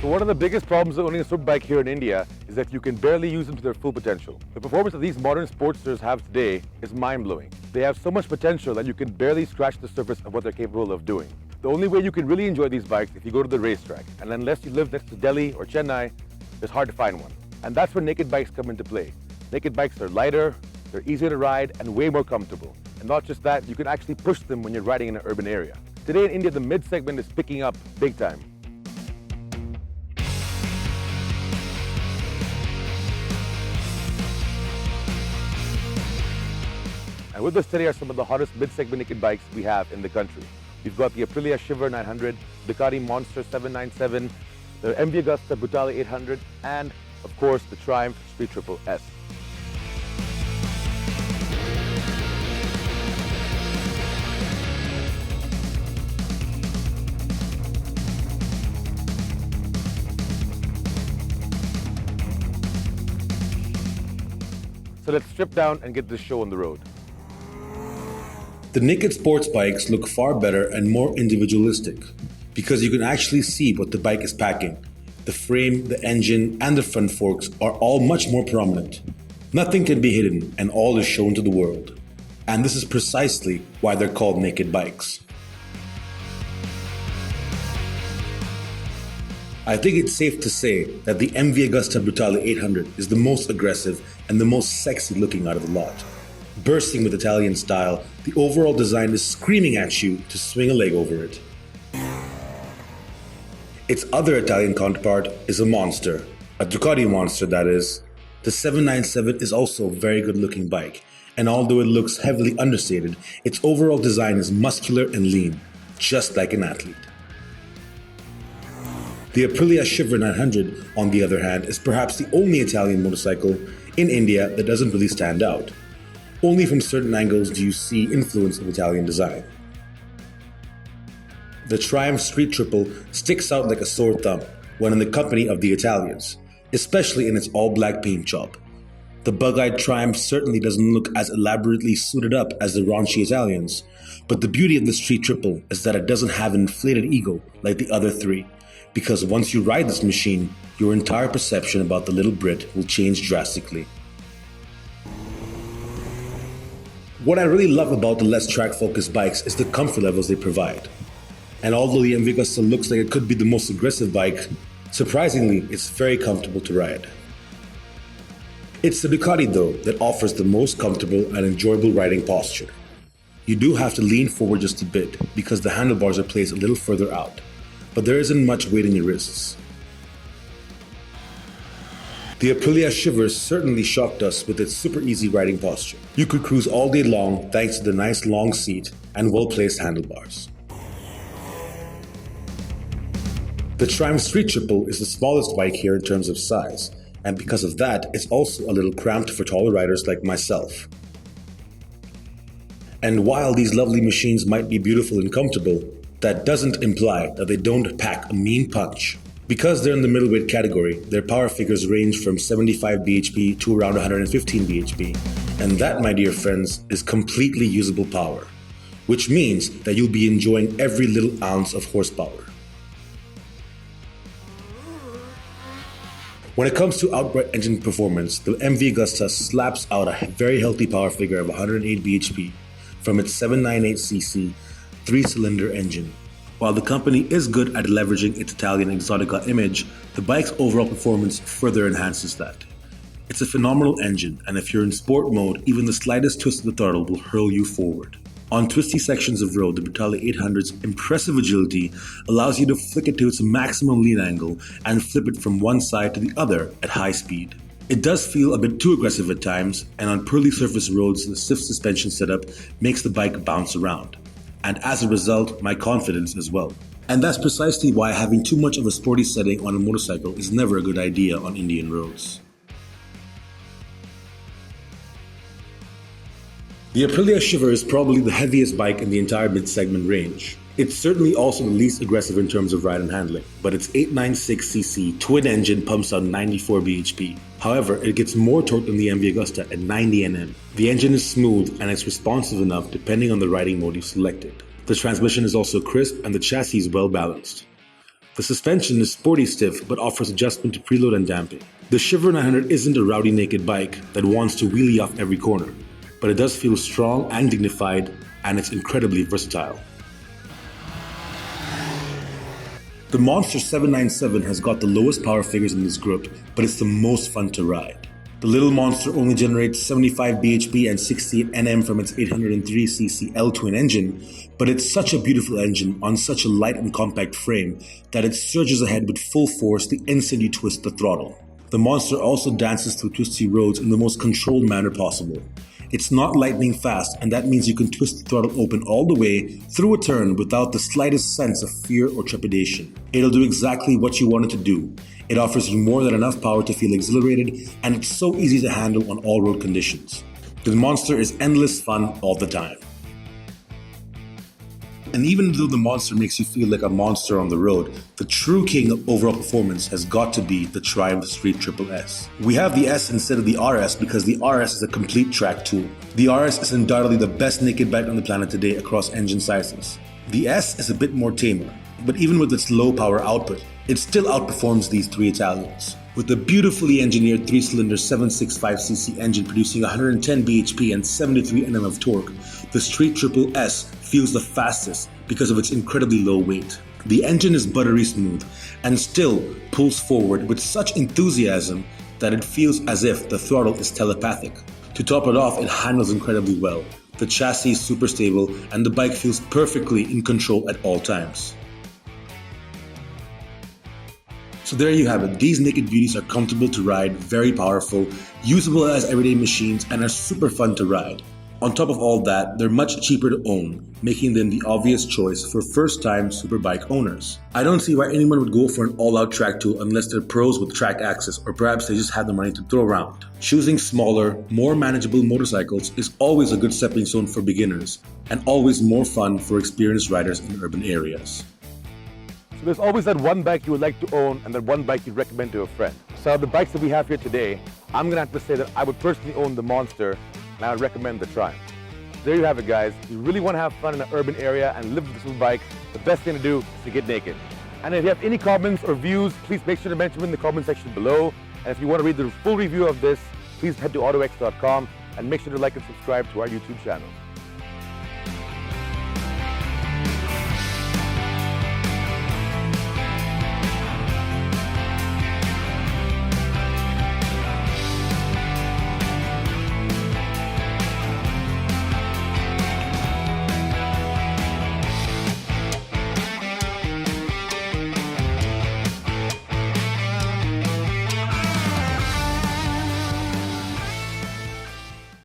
But one of the biggest problems with owning a superbike here in India is that you can barely use them to their full potential. The performance that these modern sportsters have today is mind-blowing. They have so much potential that you can barely scratch the surface of what they're capable of doing. The only way you can really enjoy these bikes is if you go to the racetrack, and unless you live next to Delhi or Chennai, it's hard to find one. And that's where naked bikes come into play. Naked bikes are lighter, they're easier to ride, and way more comfortable. And not just that, you can actually push them when you're riding in an urban area. Today in India, the mid-segment is picking up big time. And with us today are some of the hottest mid-segment naked bikes we have in the country. We've got the Aprilia Shiver 900, Ducati Monster 797, the MV Agusta Brutale 800, and of course the Triumph Street Triple S. So let's strip down and get this show on the road. The naked sports bikes look far better and more individualistic because you can actually see what the bike is packing. The frame, the engine, and the front forks are all much more prominent. Nothing can be hidden and all is shown to the world. And this is precisely why they're called naked bikes. I think it's safe to say that the MV Agusta Brutale 800 is the most aggressive and the most sexy looking out of the lot. Bursting with Italian style, the overall design is screaming at you to swing a leg over it. Its other Italian counterpart is a monster, a Ducati monster that is. The 797 is also a very good looking bike, and although it looks heavily understated, its overall design is muscular and lean, just like an athlete. The Aprilia Shiver 900, on the other hand, is perhaps the only Italian motorcycle in India that doesn't really stand out. Only from certain angles do you see influence of Italian design. The Triumph Street Triple sticks out like a sore thumb when in the company of the Italians, especially in its all-black paint job. The bug-eyed Triumph certainly doesn't look as elaborately suited up as the raunchy Italians, but the beauty of the Street Triple is that it doesn't have an inflated ego like the other three, because once you ride this machine, your entire perception about the little Brit will change drastically. What I really love about the less track-focused bikes is the comfort levels they provide. And although the MV Agusta looks like it could be the most aggressive bike, surprisingly, it's very comfortable to ride. It's the Ducati, though, that offers the most comfortable and enjoyable riding posture. You do have to lean forward just a bit because the handlebars are placed a little further out, but there isn't much weight in your wrists. The Aprilia Shiver certainly shocked us with its super easy riding posture. You could cruise all day long thanks to the nice long seat and well-placed handlebars. The Triumph Street Triple is the smallest bike here in terms of size, and because of that, it's also a little cramped for taller riders like myself. And while these lovely machines might be beautiful and comfortable, that doesn't imply that they don't pack a mean punch. Because they're in the middleweight category, their power figures range from 75 bhp to around 115 bhp. And that, my dear friends, is completely usable power, which means that you'll be enjoying every little ounce of horsepower. When it comes to outright engine performance, the MV Agusta slaps out a very healthy power figure of 108 bhp from its 798cc 3-cylinder engine. While the company is good at leveraging its Italian Exotica image, the bike's overall performance further enhances that. It's a phenomenal engine, and if you're in sport mode, even the slightest twist of the throttle will hurl you forward. On twisty sections of road, the Brutale 800's impressive agility allows you to flick it to its maximum lean angle and flip it from one side to the other at high speed. It does feel a bit too aggressive at times, and on pearly surface roads, the stiff suspension setup makes the bike bounce around. And as a result, my confidence as well. And that's precisely why having too much of a sporty setting on a motorcycle is never a good idea on Indian roads. The Aprilia Shiver is probably the heaviest bike in the entire mid-segment range. It's certainly also the least aggressive in terms of ride and handling, but its 896cc twin engine pumps out 94 bhp. However, it gets more torque than the MV Agusta at 90 Nm. The engine is smooth and it's responsive enough depending on the riding mode you selected. The transmission is also crisp and the chassis is well balanced. The suspension is sporty stiff but offers adjustment to preload and damping. The Shiver 900 isn't a rowdy naked bike that wants to wheelie off every corner, but it does feel strong and dignified, and it's incredibly versatile. The Monster 797 has got the lowest power figures in this group, but it's the most fun to ride. The little monster only generates 75 bhp and 68 Nm from its 803cc L-twin engine, but it's such a beautiful engine on such a light and compact frame that it surges ahead with full force the instant you twist the throttle. The monster also dances through twisty roads in the most controlled manner possible. It's not lightning fast, and that means you can twist the throttle open all the way through a turn without the slightest sense of fear or trepidation. It'll do exactly what you want it to do. It offers you more than enough power to feel exhilarated, and it's so easy to handle on all road conditions. The monster is endless fun all the time. And even though the monster makes you feel like a monster on the road, the true king of overall performance has got to be the Triumph Street Triple S. We have the S instead of the RS because the RS is a complete track tool. The RS is undoubtedly the best naked bike on the planet today across engine sizes. The S is a bit more tamer, but even with its low power output, it still outperforms these three Italians. With the beautifully engineered 3-cylinder 765cc engine producing 110 bhp and 73 Nm of torque, the Street Triple S feels the fastest because of its incredibly low weight. The engine is buttery smooth and still pulls forward with such enthusiasm that it feels as if the throttle is telepathic. To top it off, it handles incredibly well. The chassis is super stable and the bike feels perfectly in control at all times. So there you have it. These naked beauties are comfortable to ride, very powerful, usable as everyday machines, and are super fun to ride. On top of all that, they're much cheaper to own, making them the obvious choice for first-time superbike owners. I don't see why anyone would go for an all-out track tool unless they're pros with track access, or perhaps they just have the money to throw around. Choosing smaller, more manageable motorcycles is always a good stepping stone for beginners, and always more fun for experienced riders in urban areas. So there's always that one bike you would like to own and that one bike you'd recommend to a friend. So the bikes that we have here today, I'm going to have to say that I would personally own the Monster and I would recommend the Triumph. There you have it, guys. If you really want to have fun in an urban area and live with a superbike, the best thing to do is to get naked. And if you have any comments or views, please make sure to mention them in the comment section below. And if you want to read the full review of this, please head to autoX.com and make sure to like and subscribe to our YouTube channel.